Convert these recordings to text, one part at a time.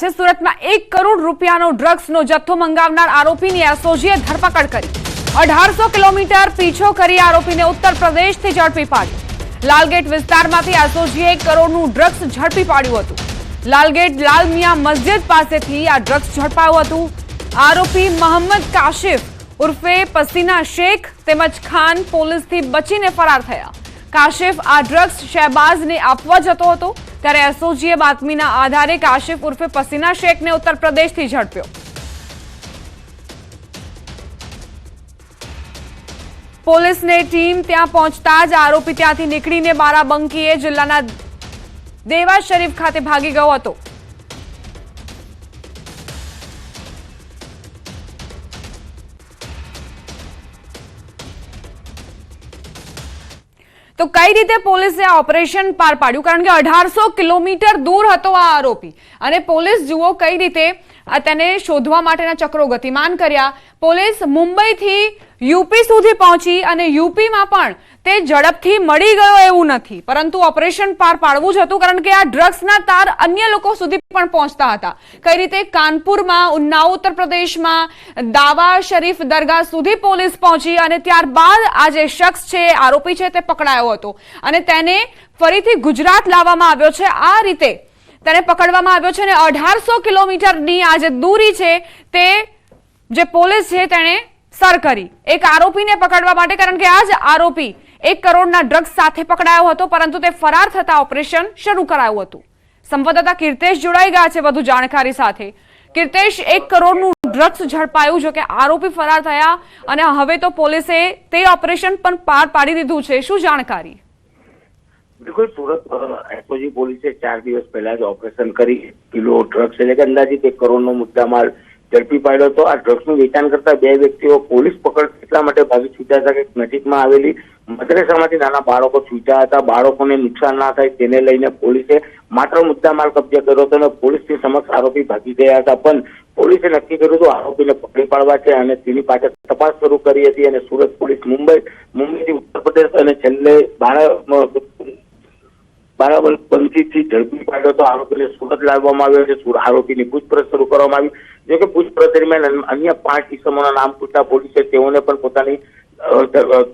સુરત में 1 करोड़ રૂપિયાનો ડ્રગ્સનો જથ્થો મંગાવનાર આરોપીની એસઓજીએ ધરપકડ કરી 1800 કિલોમીટર પીછો કરી આરોપીને ઉત્તર પ્રદેશથી ઝડપી પાડ્યો। લાલગેટ વિસ્તારમાંથી એસઓજીએ 1 કરોડનું ડ્રગ્સ ઝડપી પાડ્યું હતું। લાલગેટ લાલ મિયા મસ્જિદ પાસેથી આ ડ્રગ્સ ઝડપાયું હતું। આરોપી મોહમ્મદ કાશિફ ઉર્ફે પસીના શેખ તેમજ ખાન પોલીસથી બચીને ફરાર થયા। કાશિફ આ ડ્રગ્સ શહેબાઝને આપવા જતો હતો ત્યારે એસઓજીએ બાતમીના આધારે કાશિફ ઉર્ફે પસીના શેખને ઉત્તર પ્રદેશથી ઝડપ્યો। પોલીસની ટીમ ત્યાં પહોંચતા જ આરોપી ત્યાંથી નીકળીને બારાબંકીએ જિલ્લાના દેવા શરીફ ખાતે ભાગી ગયો હતો। તો કઈ રીતે પોલીસે આ ઓપરેશન પાર પાડ્યું, કારણ કે 1800 કિલોમીટર દૂર હતો આ આરોપી અને પોલીસ જુઓ કઈ રીતે તેને શોધવા માટેના ચક્રો ગતિમાન કર્યા। પોલીસ મુંબઈથી યુપી સુધી પહોંચી અને યુપીમાં પણ તે ઝડપથી મળી ગયો એવું નથી, પરંતુ ઓપરેશન પાર પાડવું જ હતું કારણ કે આ ડ્રગ્સના તાર અન્ય લોકો સુધી પણ પહોંચતા હતા। કઈ રીતે કાનપુરમાં, ઉન્નાવ ઉત્તર પ્રદેશમાં, દાવા શરીફ દરગાહ સુધી પોલીસ પહોંચી અને ત્યારબાદ આ જે શખ્સ છે, આરોપી છે, તે પકડાયો હતો અને તેને ફરીથી ગુજરાત લાવવામાં આવ્યો છે। આ રીતે તેને પકડવામાં આવ્યો છે અને 1800 કિલોમીટરની આ જે દૂરી છે તે જે પોલીસ છે તેણે સર કરી એક આરોપીને પકડવા માટે, કારણ કે આ જ આરોપી 1 કરોડના ડ્રગ્સ સાથે પકડાયો હતો, પરંતુ તે ફરાર થતા ઓપરેશન શરૂ કરાયું હતું। સંવાદદાતા કીર્તેશ જોડાઈ ગયા છે વધુ જાણકારી સાથે। કીર્તેશ, 1 કરોડનું ડ્રગ્સ ઝડપાયું, જો કે આરોપી ફરાર થયા અને હવે તો પોલીસે તે ઓપરેશન પણ પાર પાડી દીધું છે, શું જાણકારી? બિલકુલ, સુરત એસઓજી પોલીસે 4 દિવસ પહેલા જ ઓપરેશન કરી કિલો ડ્રગ્સ એટલે કે અંદાજિત 1 કરોડનો મુદ્દામાલ ઝડપી પાડ્યો હતો। આ ડ્રગ્સનું વેચાણ કરતા 2 વ્યક્તિઓ પોલીસ પકડ એટલા માટે ભાગી છૂટ્યા હતા કે નજીકમાં આવેલી મદ્રેસામાંથી નાના બાળકો છૂટ્યા હતા। બાળકોને નુકસાન ના થાય તેને લઈને પોલીસે માત્ર મુદ્દામાલ કબજે કર્યો હતો અને પોલીસની સમક્ષ આરોપી ભાગી ગયા હતા, પણ પોલીસે નક્કી કર્યું હતું આરોપીને પકડી પાડવા છે અને તેની પાછળ તપાસ શરૂ કરી હતી અને સુરત પોલીસ મુંબઈથી ઉત્તર પ્રદેશ અને છેલ્લે બારાબંકીથી ઝડપી પાડ્યો તો આરોપીને સુરત લાવવામાં આવ્યો છે। આરોપીની પૂછપરછ શરૂ કરવામાં આવી, જોકે પૂછપરછ દરમિયાન અન્ય 5 ઇસમોના નામ પૂછતા પોલીસે તેઓને પણ પોતાની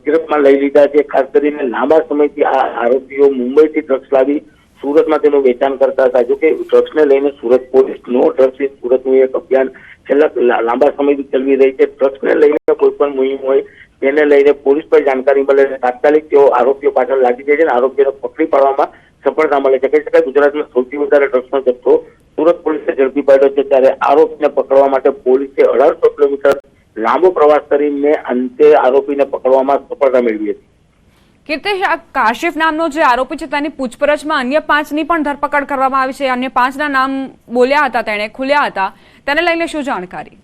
ગિરફમાં લઈ લીધા છે। ખાસ કરીને લાંબા સમયથી આ આરોપીઓ મુંબઈથી ડ્રગ્સ લાવી સુરતમાં તેનું વેચાણ કરતા હતા। જોકે ડ્રગ્સને લઈને સુરત પોલીસ નો ડ્રગ્સ ઇન સુરતનું એક અભિયાન છેલ્લા લાંબા સમયથી ચલાવી રહી છે। ડ્રગ્સને લઈને કોઈ પણ મુહિમ હોય તેને લઈને પોલીસ પર જાણકારી મળે તાત્કાલિક તેઓ આરોપીઓ પાછળ લાગી જાય છે અને આરોપીઓને પકડી પાડવામાં સફળતા મળે છે। કહી શકાય ગુજરાતમાં સૌથી વધારે ડ્રગ્સનો જથ્થો સુરત પોલીસે ઝડપી પાડ્યો છે, ત્યારે આરોપીને પકડવા માટે પોલીસે 1800 કિલોમીટર લાંબો પ્રવાસ કરીને અંતે આરોપીને પકડવામાં સફળતા મેળવી હતી। કીર્તેશ, આ કાશિફ નામનો જે આરોપી છે તેની પૂછપરછમાં અન્ય 5ની પણ ધરપકડ કરવામાં આવી છે, અન્ય 5ના નામ બોલ્યા હતા, તેણે ખુલ્યા હતા, તેને લઈને શું જાણકારી?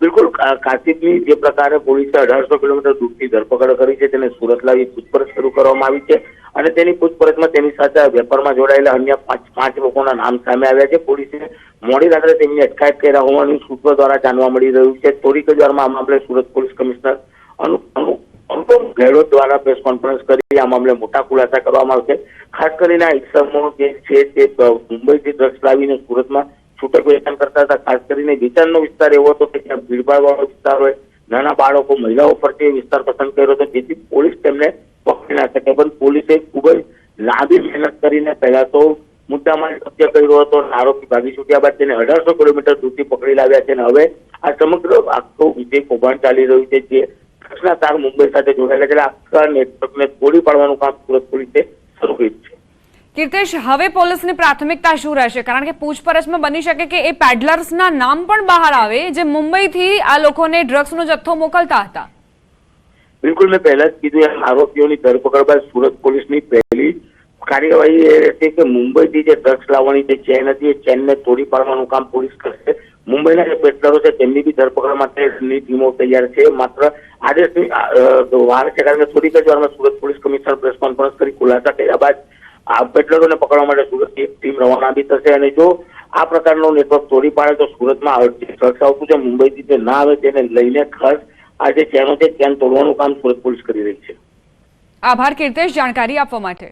બિલકુલ, કાશિફની જે પ્રકારે પોલીસે 1800 કિલોમીટર દૂરથી ધરપકડ કરી છે તેને સુરત લાવી પૂછપરછ શરૂ કરવામાં આવી છે અને તેની પૂછપરછમાં તેની સાથે વેપારમાં જોડાયેલા અન્ય 5 લોકોના નામ સામે આવ્યા છે। પોલીસે મોડી રાત્રે તેમની અટકાયત કર્યા હોવાનું સૂત્રો દ્વારા જાણવા મળી રહ્યું છે। થોડીક જ વારમાં આ મામલે સુરત પોલીસ કમિશનર અનુપમ ગેહલોત દ્વારા પ્રેસ કોન્ફરન્સ કરી આ મામલે મોટા ખુલાસા કરવામાં આવશે। ખાસ કરીને આ ઇસમો જે છે તે મુંબઈથી ડ્રગ્સ લાવીને સુરતમાં છૂટક વેચાણ કરતા હતા। ખાસ કરીને વેચાણનો વિસ્તાર એવો હતો કે ત્યાં ભીડભાડવાળો વિસ્તાર હોય, નાના બાળકો, મહિલાઓ પર તે વિસ્તાર પસંદ કર્યો હતો, જેથી પોલીસ તેમને પકડી ના શકે, પણ પોલીસે ખૂબ જ લાંબી મહેનત કરીને પહેલા તો મુદ્દામાલ કબજે કર્યો હતો અને આરોપી ભાગી છૂટ્યા બાદ તેને 1800 કિલોમીટર દૂરથી પકડી લાવ્યા છે અને હવે આ સમગ્ર આખું વિજય કૌભાંડ ચાલી રહ્યું છે જે ડ્રગ્સના તાર મુંબઈ સાથે જોડાયેલા છે। આખા નેટવર્કને તોડી પાડવાનું કામ સુરત પોલીસે શરૂ કર્યું છે। કીર્તેશ, હવે પોલીસની પ્રાથમિકતા શું રહેશે, કારણ કે પૂછપરછમાં બની શકે કે એ પેડલર્સના નામ પણ બહાર આવે જે મુંબઈથી આ લોકોને ડ્રગ્સનો જથ્થો મોકલતા હતા? બિલકુલ, મેં પહેલા જ કીધું એમ આરોપીઓની ધરપકડ બાદ સુરત પોલીસની પહેલી કાર્યવાહી એ રહેશે કે મુંબઈથી જે ડ્રગ્સ લાવવાની જે ચેન હતી એ ચેનને તોડી પાડવાનું કામ પોલીસ કરશે। મુંબઈના જે પેડલરો છે તેમની બી ધરપકડ માટેની ટીમો તૈયાર છે, માત્ર આદેશની વાર છે, કારણ કે થોડીક જ વારમાં Surat police commissioner press conference કરી ખુલાસા કર્યા બાદ આ પેડલરોને પકડવા માટે સુરતની એક ટીમ રવાના બી થશે અને જો આ પ્રકારનો નેટવર્ક તોડી પાડે તો સુરતમાં ડ્રગ્સ આવતું છે મુંબઈથી જે ના આવે તેને લઈને ખાસ આ જે ચેનો છે ચેન તોડવાનું કામ સુરત પોલીસ કરી રહી છે। આભાર કીર્તેશ જાણકારી આપવા માટે।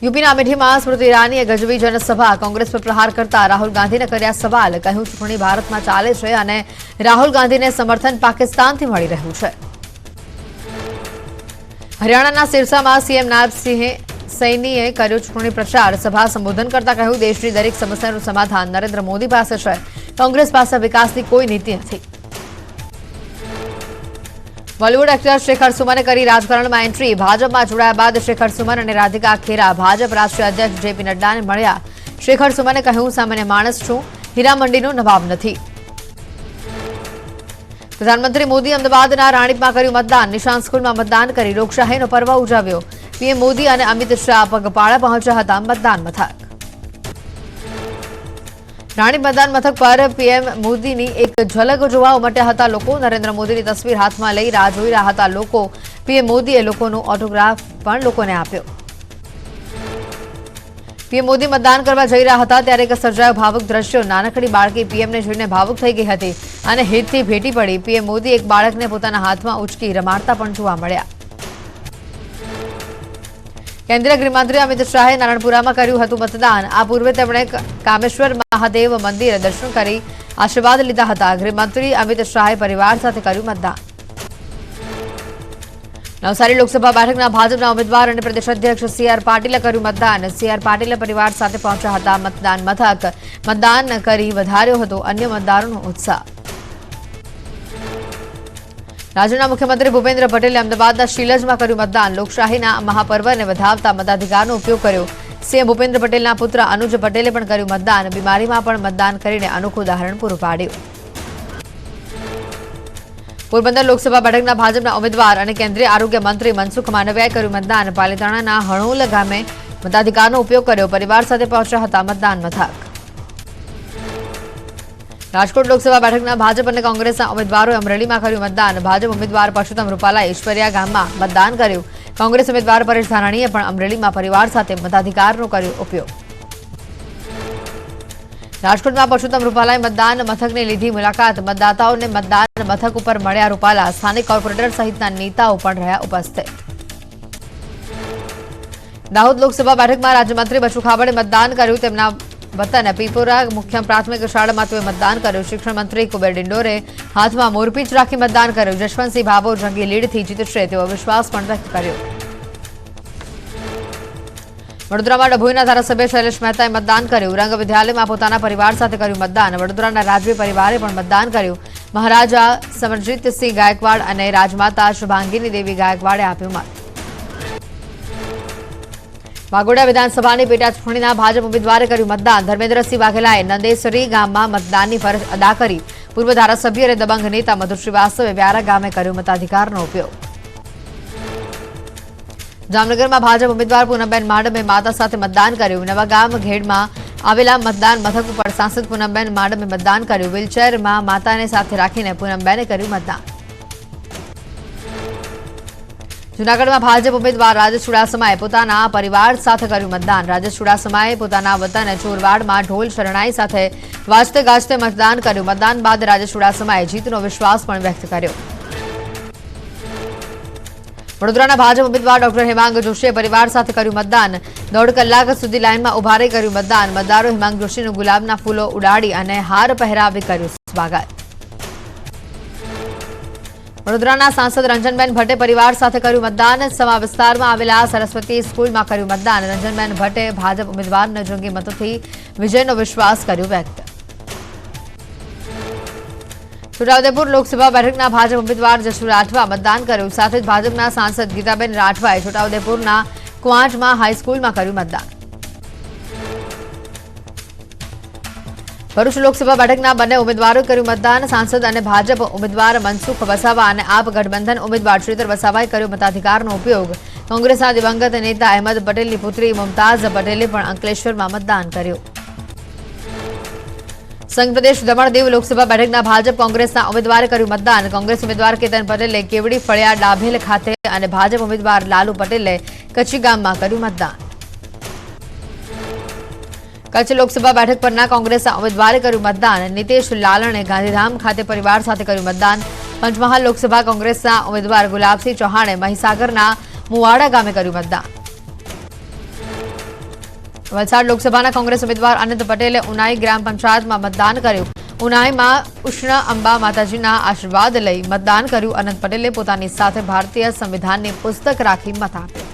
યુપીના અમેઠીમાં સ્મૃતિ ઈરાનીએ ગજવી જનસભા કોંગ્રેસ પર પ્રહાર કરતા રાહુલ ગાંધીને કર્યા સવાલ. કહ્યું ચૂંટણી ભારતમાં ચાલે છે અને રાહુલ ગાંધીને સમર્થન પાકિસ્તાનથી મળી રહ્યું છે. હરિયાણાના સિરસામાં સીએમ નાયબ સૈનીએ કર્યો ચૂંટણી પ્રચાર. સભા સંબોધન કરતા કહ્યું દેશની દરેક સમસ્યાનું સમાધાન નરેન્દ્ર મોદી પાસે છે. કોંગ્રેસ પાસે વિકાસની કોઈ નીતિ નથી. બોલિવૂડ એક્ટર શેખર સુમને કરી રાજકારણમાં એન્ટ્રી. ભાજપમાં જોડાયા બાદ શેખર સુમન અને રાધિકા ખેરા ભાજપ રાષ્ટ્રીય અધ્યક્ષ જેપી નડ્ડાને મળ્યા. શેખર સુમને કહ્યું સામાન્ય માણસ છું, હીરા મંડીનો નવાબ નથી. પ્રધાનમંત્રી મોદી અમદાવાદના રાણીપમાં કર્યું મતદાન. નિશાન સ્કૂલમાં મતદાન કરી લોકશાહીનો પર્વ ઉજવ્યો. પીએમ મોદી અને અમિત શાહ પગપાળા પહોંચ્યા હતા મતદાન મથક. રાણી મતદાન મથક પર પીએમ મોદીની એક ઝલક જોવા ઉમટ્યા હતા લોકો. નરેન્દ્ર મોદીની તસવીર હાથમાં લઈ રાહ જોઈ રહ્યા હતા લોકો. પીએમ મોદીએ લોકોનો ઓટોગ્રાફ પણ લોકોને આપ્યો. પીએમ મોદી મતદાન કરવા જઈ રહ્યા હતા ત્યારે એક સર્જાયો ભાવુક દ્રશ્યો. નાનકડી બાળકી પીએમને જોઈને ભાવુક થઈ ગઈ હતી અને હિતથી ભેટી પડી. પીએમ મોદી એક બાળકને પોતાના હાથમાં ઉચકી રમાડતા પણ જોવા મળ્યા. કેન્દ્રીય ગૃહમંત્રી અમિત શાહે નારણપુરામાં કર્યું હતું મતદાન. આ પૂર્વે તેમણે કામેશ્વર મહાદેવ મંદિરે દર્શન કરી આશીર્વાદ લીધા હતા. ગૃહમંત્રી અમિત શાહે પરિવાર સાથે કર્યું મતદાન. નવસારી લોકસભા બેઠકના ભાજપના ઉમેદવાર અને પ્રદેશ અધ્યક્ષ સી આર પાટીલે કર્યું મતદાન. સી આર પાટીલે પરિવાર સાથે પહોંચ્યા હતા મતદાન મથક. મતદાન કરી વધાર્યો હતો અન્ય મતદારોનો ઉત્સાહ. રાજ્યના મુખ્યમંત્રી ભૂપેન્દ્ર પટેલે અમદાવાદના શીલજમાં કર્યું મતદાન. લોકશાહીના મહાપર્વને વધાવતા મતાધિકારનો ઉપયોગ કર્યો. સીએમ ભૂપેન્દ્ર પટેલના પુત્ર અનુજ પટેલે પણ કર્યું મતદાન. બીમારીમાં પણ મતદાન કરીને અનોખું ઉદાહરણ પૂરું પાડ્યું. પોરબંદર લોકસભા બેઠકના ભાજપના ઉમેદવાર અને કેન્દ્રીય આરોગ્ય મંત્રી મનસુખ માંડવિયાએ કર્યું મતદાન. પાલીતાણાના હણોલ ગામે મતાધિકારનો ઉપયોગ કર્યો. પરિવાર સાથે પહોંચ્યા હતા મતદાન મથક. રાજકોટ લોકસભા બેઠકના ભાજપ અને કોંગ્રેસના ઉમેદવારોએ અમરેલીમાં કર્યું મતદાન. ભાજપ ઉમેદવાર પરસોત્તમ રૂપાલાએ ઈશ્વરિયા ગામમાં મતદાન કર્યું. કોંગ્રેસ ઉમેદવાર પરેશ ધાનાણીએ પણ અમરેલીમાં પરિવાર સાથે મતાધિકારનો કર્યો ઉપયોગ. રાજકોટમાં પરસોત્તમ રૂપાલાએ મતદાન મથકની લીધી મુલાકાત. મતદાતાઓને મતદાન મથક ઉપર મળ્યા રૂપાલા. સ્થાનિક કોર્પોરેટર સહિતના નેતાઓ પણ રહ્યા ઉપસ્થિત. દાહોદ લોકસભા બેઠકમાં રાજ્યમંત્રી બચુ ખાબડે મતદાન કર્યું. તેમના વતન પીપોરા મુખ્ય પ્રાથમિક શાળામાં તેઓએ મતદાન કર્યું. શિક્ષણ મંત્રી કુબેર ડિંડોરે હાથમાં મોરપીંછ રાખી મતદાન કર્યું. જશવંતસિંહ ભાભોર જંગી લીડથી જીતશે તેવો વિશ્વાસ પણ વ્યક્ત કર્યો. વડોદરામાં ડભોઈના ધારાસભ્ય શૈલેષ મહેતાએ મતદાન કર્યું. રંગ વિદ્યાલયમાં પોતાના પરિવાર સાથે કર્યું મતદાન. વડોદરાના રાજવી પરિવારે પણ મતદાન કર્યું. મહારાજા સમરજીતસિંહ ગાયકવાડ અને રાજમાતા શુભાંગીની દેવી ગાયકવાડે આપ્યું મત. વાઘોડિયા વિધાનસભાની પેટા ચૂંટણીના ભાજપ ઉમેદવારે કર્યું મતદાન. ધર્મેન્દ્રસિંહ વાઘેલાએ નંદેસરી ગામમાં મતદાનની ફરજ અદા કરી. પૂર્વ ધારાસભ્ય અને દબંગ નેતા મધુર શ્રીવાસ્તવે વ્યારા ગામે કર્યો મતાધિકારનો ઉપયોગ. જામનગરમાં ભાજપ ઉમેદવાર પૂનમબેન માડમે માતા સાથે મતદાન કર્યું. નવાગામ ઘેડમાં આવેલા મતદાન મથક ઉપર સાંસદ પૂનમબેન માડમે મતદાન કર્યું. વ્હીલચેરમાં માતાને સાથે રાખીને પૂનમબેને કર્યું મતદાન. જૂનાગઢમાં ભાજપ ઉમેદવાર રાજેશ ચુડાસમાએ પોતાના પરિવાર સાથે કર્યું મતદાન. રાજેશ ચુડાસમાએ પોતાના વતન ચોરવાડમાં ઢોલ શરણાઈ સાથે વાજતે ગાજતે મતદાન કર્યું. મતદાન બાદ રાજેશ ચુડાસમાએ જીતનો વિશ્વાસ પણ વ્યક્ત કર્યો. વડોદરાના ભાજપ ઉમેદવાર ડોક્ટર હેમાંગ જોશીએ પરિવાર સાથે કર્યું મતદાન. 1.5 કલાક સુધી લાઇનમાં ઉભા રહી કર્યું મતદાન. મતદારો હેમાંગ જોશીનું ગુલાબના ફૂલો ઉડાડી અને હાર પહેરાવી કર્યું સ્વાગત. વડોદરાના સાંસદ રંજનબેન ભટ્ટે પરિવાર સાથે કર્યું મતદાન. સમા વિસ્તારમાં આવેલા સરસ્વતી સ્કૂલમાં કર્યું મતદાન. રંજનબેન ભટ્ટે ભાજપ ઉમેદવારને જંગી મતોથી વિજયનો વિશ્વાસ કર્યો વ્યક્ત. છોટાઉદેપુર લોકસભા બેઠકના ભાજપ ઉમેદવાર જશુ રાઠવા મતદાન કર્યું. સાથે જ ભાજપના સાંસદ ગીતાબેન રાઠવાએ છોટાઉદેપુરના ક્વાંટમાં હાઈસ્કૂલમાં કર્યું મતદાન. ભરૂચ લોકસભા બેઠકના બંને ઉમેદવારોએ કર્યું મતદાન. સાંસદ અને ભાજપ ઉમેદવાર મનસુખ વસાવા અને આપ ગઠબંધન ઉમેદવાર શ્રીધર વસાવાએ કર્યો મતાધિકારનો ઉપયોગ. કોંગ્રેસના દિવંગત નેતા અહેમદ પટેલની પુત્રી મુમતાઝ પટેલે પણ અંકલેશ્વરમાં મતદાન કર્યું. સંઘ પ્રદેશ દમણ-દીવ લોકસભા બેઠકના ભાજપ કોંગ્રેસના ઉમેદવારે કર્યું મતદાન. કોંગ્રેસ ઉમેદવાર કેતન પટેલે કેવડી ફળિયા ડાભેલ ખાતે અને ભાજપ ઉમેદવાર લાલુ પટેલે કચ્છી ગામમાં કર્યું મતદાન. કચ્છ લોકસભા બેઠક પરના કોંગ્રેસના ઉમેદવારે કર્યું મતદાન. નીતેશ લાલણે ગાંધીધામ ખાતે પરિવાર સાથે કર્યું મતદાન. પંચમહાલ લોકસભા કોંગ્રેસના ઉમેદવાર ગુલાબસિંહ ચૌહાણે મહીસાગરના મુવાડા ગામે કર્યું મતદાન. વલસાડ લોકસભાના કોંગ્રેસ ઉમેદવાર અનંત પટેલે ઉનાઈ ગ્રામ પંચાયતમાં મતદાન કર્યું. ઉનાઈમાં ઉષ્ણ અંબા માતાજીના આશીર્વાદ લઈ મતદાન કર્યું. અનંત પટેલે પોતાની સાથે ભારતીય સંવિધાનની પુસ્તક રાખી મત આપ્યો.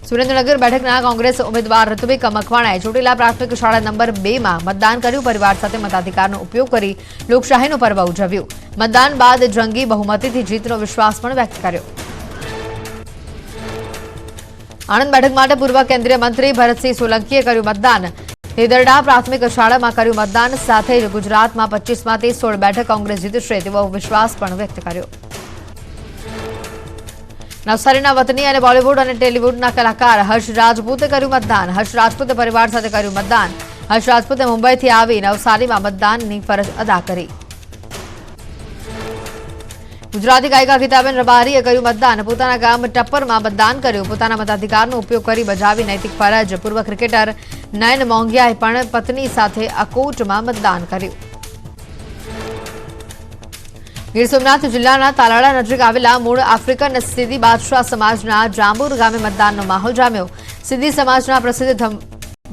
સુરેન્દ્રનગર બેઠકના કોંગ્રેસ ઉમેદવાર ઋત્વિક મકવાણાએ ચોટીલા પ્રાથમિક શાળા નંબર 2 માં મતદાન કર્યું. પરિવાર સાથે મતાધિકારનો ઉપયોગ કરી લોકશાહીનું પર્વ ઉજવ્યું. મતદાન બાદ જંગી બહુમતીથી જીતનો વિશ્વાસ પણ વ્યક્ત કર્યો. આણંદ બેઠક માટે પૂર્વ કેન્દ્રીય મંત્રી ભરતસિંહ સોલંકીએ કર્યું મતદાન. હેદરડા પ્રાથમિક શાળામાં કર્યું મતદાન. સાથે જ ગુજરાતમાં 25માંથી 16 બેઠક કોંગ્રેસ જીતશે તેવો વિશ્વાસ પણ વ્યક્ત કર્યો. નવસારીના વતની અને બોલિવૂડ અને ટેલિવૂડના કલાકાર હર્ષ રાજપૂતે કર્યું મતદાન. હર્ષ રાજપૂતે પરિવાર સાથે કર્યું મતદાન. હર્ષ રાજપૂતે મુંબઈથી આવી નવસારીમાં મતદાનની ફરજ અદા કરી. ગુજરાતી ગાયિકા ગીતાબેન રબારીએ કર્યું મતદાન. પોતાના ગામ ટપ્પરમાં મતદાન કર્યું. પોતાના મતાધિકારનો ઉપયોગ કરી બજાવી નૈતિક ફરજ. પૂર્વ ક્રિકેટર નયન મોંઘિયાએ પણ પત્ની સાથે અકોટમાં મતદાન કર્યું. ગીર સોમનાથ જિલ્લાના તાલાળા નજીક આવેલા મૂળ આફ્રિકન સિદ્દી બાદશાહ સમાજના જાંબુર ગામે મતદાનનો માહોલ જામ્યો. સિદ્દી સમાજના પ્રસિદ્ધ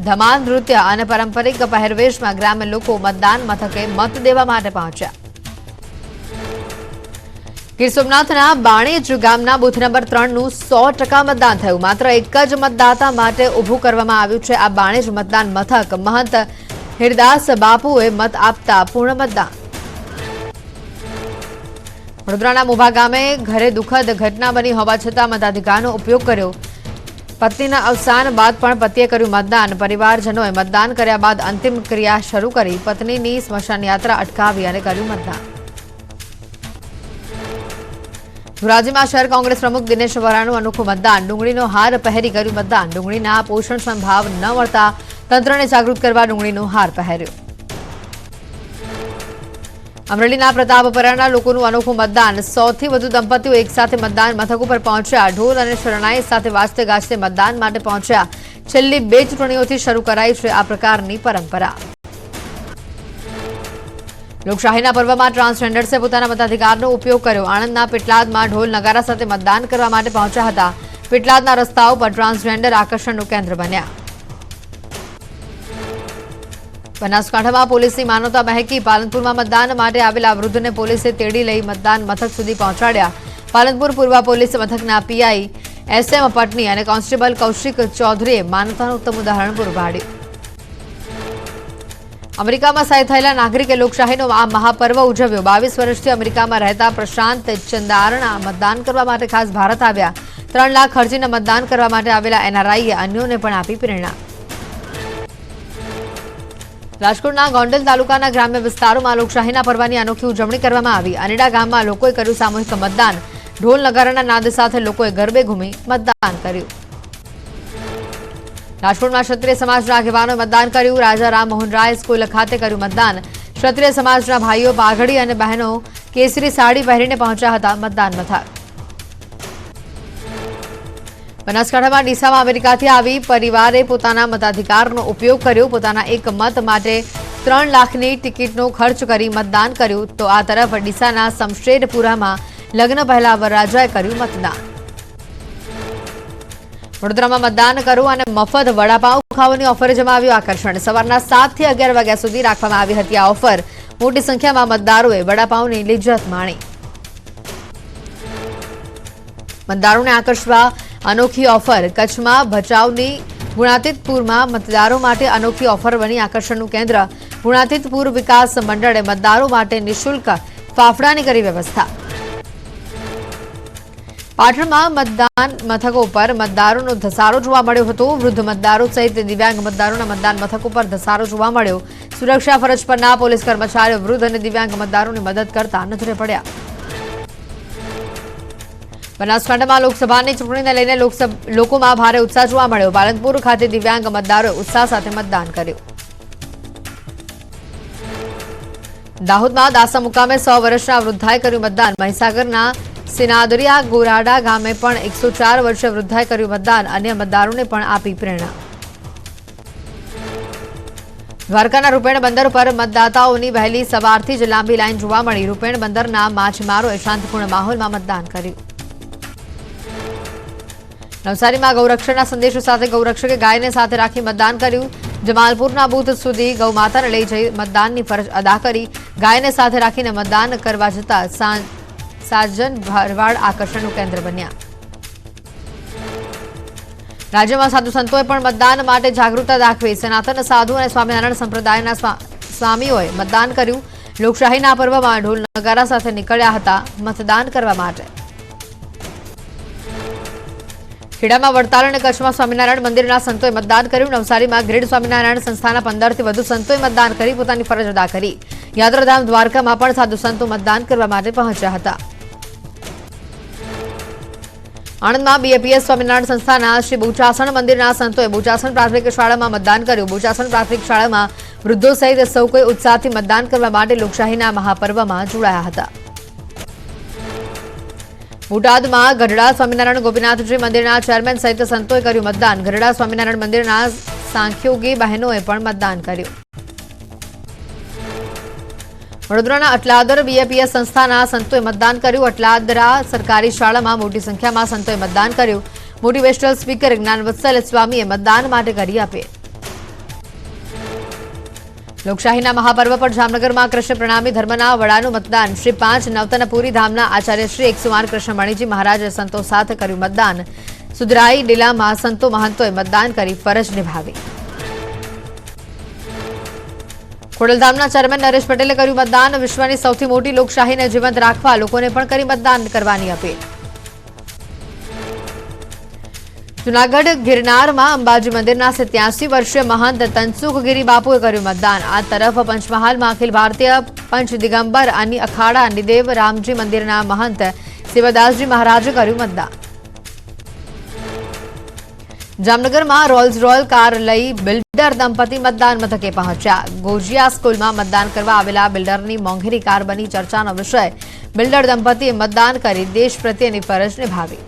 ધમાલ નૃત્ય અને પારંપરિક પહેરવેશમાં ગ્રામ્ય લોકો મતદાન મથકે મત દેવા માટે પહોંચ્યા. ગીર સોમનાથના બાણેજ ગામના બૂથ નંબર 3નું 100% મતદાન થયું. માત્ર એક જ મતદાતા માટે ઊભું કરવામાં આવ્યું છે આ બાણેજ મતદાન મથક. મહંત હિરદાસ બાપુએ મત આપતા પૂર્ણ મતદાન. વડોદરાના મોભા ગામે ઘરે દુઃખદ ઘટના બની હોવા છતાં મતાધિકારનો ઉપયોગ કર્યો. પત્નીના અવસાન બાદ પણ પતિએ કર્યું મતદાન. પરિવારજનોએ મતદાન કર્યા બાદ અંતિમ ક્રિયા શરૂ કરી. પત્નીની સ્મશાન યાત્રા અટકાવી અને કર્યું મતદાન. ધોરાજીમાં શહેર કોંગ્રેસ પ્રમુખ દિનેશ વરાનું અનોખું મતદાન. ડુંગળીનો હાર પહેરી કર્યું મતદાન. ડુંગળીના પોષણક્ષમ ભાવ ન મળતા તંત્રને જાગૃત કરવા ડુંગળીનો હાર પહેર્યો. અમરેલીના પ્રતાપપરાના લોકોનું અનોખું મતદાન. 100થી વધુ દંપતીઓ એકસાથે મતદાન મથક ઉપર પહોંચ્યા. ઢોલ અને શરણાઈ સાથે વાજતે ગાજતે મતદાન માટે પહોંચ્યા. છેલ્લી 2 ચૂંટણીઓથી શરૂ કરાઈ છે આ પ્રકારની પરંપરા. લોકશાહીના પર્વમાં ટ્રાન્સજેન્ડર્સે પોતાના મતાધિકારનો ઉપયોગ કર્યો. આણંદના પેટલાદમાં ઢોલ નગારા સાથે મતદાન કરવા માટે પહોંચ્યા હતા. પેટલાદના રસ્તાઓ પર ટ્રાન્સજેન્ડર આકર્ષણનું કેન્દ્ર બન્યા. બનાસકાંઠામાં પોલીસની માનવતા મહેકી. પાલનપુરમાં મતદાન માટે આવેલા વૃદ્ધને પોલીસે તેડી લઈ મતદાન મથક સુધી પહોંચાડ્યા. પાલનપુર પૂર્વ પોલીસ મથકના પીઆઈ SM પટની અને કોન્સ્ટેબલ કૌશિક ચૌધરીએ માનવતાનું ઉત્તમ ઉદાહરણ પૂરું પાડ્યું. અમેરિકામાં સાય થયેલા નાગરિકે લોકશાહીનો આ મહાપર્વ ઉજવ્યો. 22 વર્ષથી અમેરિકામાં રહેતા પ્રશાંત ચંદારણા મતદાન કરવા માટે ખાસ ભારત આવ્યા. 3 લાખ ખર્ચીને મતદાન કરવા માટે આવેલા NRIએ અન્યોને પણ આપી પ્રેરણા. રાજકોટના ગોંડલ તાલુકાના ગ્રામ્ય વિસ્તારોમાં લોકશાહીના પર્વની અનોખી ઉજવણી કરવામાં આવી. અનેડા ગામમાં લોકોએ કર્યું સામૂહિક મતદાન. ઢોલ નગારાના નાદ સાથે લોકોએ ગરબે ઘૂમી મતદાન કર્યું. રાજકોટમાં ક્ષત્રિય સમાજના આગેવાનોએ મતદાન કર્યું. રાજા રામ મોહન રાય સ્કૂલ ખાતે કર્યું મતદાન. ક્ષત્રિય સમાજના ભાઈઓ પાઘડી અને બહેનો કેસરી સાડી પહેરીને પહોંચ્યા હતા મતદાન મથક. બનાસકાંઠામાં ડીસામાં અમેરિકાથી આવી પરિવારે પોતાના મતાધિકારનો ઉપયોગ કર્યો. પોતાના એક મત માટે 3 લાખની ટિકિટનો ખર્ચ કરી મતદાન કર્યું. તો આ તરફ ડીસાના શમશેરપુરામાં લગ્ન પહેલા વરરાજાએ કર્યું મતદાન. વડોદરામાં મતદાન કરો અને મફત વડાપાઉં ખાવાની ઓફરે જમાવ્યું આકર્ષણ. સવારના 7 થી 11 વાગ્યા સુધી રાખવામાં આવી હતી આ ઓફર. મોટી સંખ્યામાં મતદારોએ વડાપાઉંની લિજ્જત માણી. મતદારોને આકર્ષવા અનોખી ઓફર. કચ્છમાં ભચાઉની ગુણાતીતપુરમાં મતદારો માટે અનોખી ઓફર બની આકર્ષણનું કેન્દ્ર. ગુણાતીતપુર વિકાસ મંડળે મતદારો માટે નિઃશુલ્ક ફાફડાની કરી વ્યવસ્થા. પાટણમાં મતદાન મથકો પર મતદારોનો ધસારો જોવા મળ્યો હતો. વૃદ્ધ મતદારો સહિત દિવ્યાંગ મતદારોના મતદાન મથકો પર ધસારો જોવા મળ્યો. સુરક્ષા ફરજ પરના પોલીસ કર્મચારીઓ વૃદ્ધ અને દિવ્યાંગ મતદારોને મદદ કરતા નજરે પડ્યા. બનાસકાંઠામાં લોકસભાની ચૂંટણીને લઈને લોકોમાં ભારે ઉત્સાહ જોવા મળ્યો. પાલનપુર ખાતે દિવ્યાંગ મતદારોએ ઉત્સાહ સાથે મતદાન કર્યું. દાહોદમાં દાસા મુકામે 100 વર્ષના વૃદ્ધાએ કર્યું મતદાન. મહીસાગરના સિનાદરિયા ગોરાડા ગામે પણ 104 વર્ષીય વૃદ્ધાએ કર્યું મતદાન. અન્ય મતદારોને પણ આપી પ્રેરણા. દ્વારકાના રૂપેણ બંદર પર મતદાતાઓની વહેલી સવારથી જ લાંબી લાઈન જોવા મળી. રૂપેણ બંદરના માછીમારોએ શાંતિપૂર્ણ માહોલમાં મતદાન કર્યું. નવસારીમાં ગૌરક્ષણના સંદેશો સાથે ગૌરક્ષકે ગાયને સાથે રાખી મતદાન કર્યું. જમાલપુરના બૂથ સુધી ગૌમાતાને લઈ જઈ મતદાનની ફરજ અદા કરી. ગાયને સાથે રાખીને મતદાન કરવા જતા સાજન ભરવાડ આકર્ષણનું કેન્દ્ર બન્યા. રાજ્યમાં સાધુ સંતોએ પણ મતદાન માટે જાગૃતતા દાખવી. સનાતન સાધુ અને સ્વામિનારાયણ સંપ્રદાયના સ્વામીઓએ મતદાન કર્યું. લોકશાહીના પર્વમાં ઢોલ નગારા સાથે નીકળ્યા હતા મતદાન કરવા માટે. ખેડામાં વડતાલ અને કચ્છમાં સ્વામિનારાયણ મંદિરના સંતોએ મતદાન કર્યું. નવસારીમાં ગ્રીડ સ્વામિનારાયણ સંસ્થાના 15થી વધુ સંતોએ મતદાન કરી પોતાની ફરજ અદા કરી. યાત્રાધામ દ્વારકામાં પણ સાધુ સંતો મતદાન કરવા માટે પહોંચ્યા હતા. આણંદમાં બીએપીએસ સ્વામિનારાયણ સંસ્થાના શ્રી બુચાસણ મંદિરના સંતોએ બુચાસણ પ્રાથમિક શાળામાં મતદાન કર્યું. બુચાસણ પ્રાથમિક શાળામાં વૃદ્ધો સહિત સૌ કોઈ ઉત્સાહથી મતદાન કરવા માટે લોકશાહીના મહાપર્વમાં જોડાયા હતા. બોટાદમાં ગઢડા સ્વામિનારાયણ ગોપીનાથજી મંદિરના ચેરમેન સહિત સંતોએ કર્યું મતદાન. ગઢડા સ્વામિનારાયણ મંદિરના સાંખ્યોગી બહેનોએ પણ મતદાન કર્યું. વડોદરાના અટલાદર બીએપીએસ સંસ્થાના સંતોએ મતદાન કર્યું. અટલાદરા સરકારી શાળામાં મોટી સંખ્યામાં સંતોએ મતદાન કર્યું. મોટિવેશનલ સ્પીકર જ્ઞાનવત્સલ સ્વામીએ મતદાન માટે કરી અપીલ. લોકશાહીના મહાપર્વ પર જામનગરમાં કૃષ્ણ પ્રણામી ધર્મના વડાનું મતદાન. શ્રી 5 નવતનપુરી ધામના આચાર્ય શ્રી 108 કૃષ્ણમણીજી મહારાજે સંતો સાથે કર્યું મતદાન. સુધરાઈ ડીલામાં સંતો મહંતોએ મતદાન કરી ફરજ નિભાવી. ખોડલધામના ચેરમેન નરેશ પટેલે કર્યું મતદાન. વિશ્વની સૌથી મોટી લોકશાહીને જીવંત રાખવા લોકોને પણ કરી મતદાન કરવાની અપીલ. જૂનાગઢ ગિરનારમાં અંબાજી મંદિરના 87 વર્ષીય મહંત તનસુખગીરી બાપુએ કર્યું મતદાન. આ તરફ પંચમહાલમાં અખિલ ભારતીય પંચ દિગંબર અને અખાડા નિદેવ રામજી મંદિરના મહંત શિવદાસજી મહારાજે કર્યું મતદાન. જામનગરમાં રોલ્સ રોયલ કાર લઈ બિલ્ડર દંપતી મતદાન મથકે પહોંચ્યા. ગોજિયા સ્કૂલમાં મતદાન કરવા આવેલા બિલ્ડરની મોંઘેરી કાર બની ચર્ચાનો વિષય. બિલ્ડર દંપતીએ મતદાન કરી દેશ પ્રત્યેની ફરજ નિભાવી.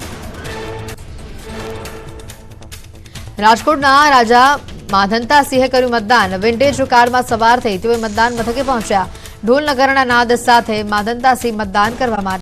રાજકોટના રાજા માધનતા સિંહે કર્યું મતદાન. વિન્ટેજ કારમાં સવાર થઈ તેઓએ મતદાન મથકે પહોંચ્યા. ઢોલ નગારાના નાદ સાથે માધનતા સિંહ મતદાન કરવા માટે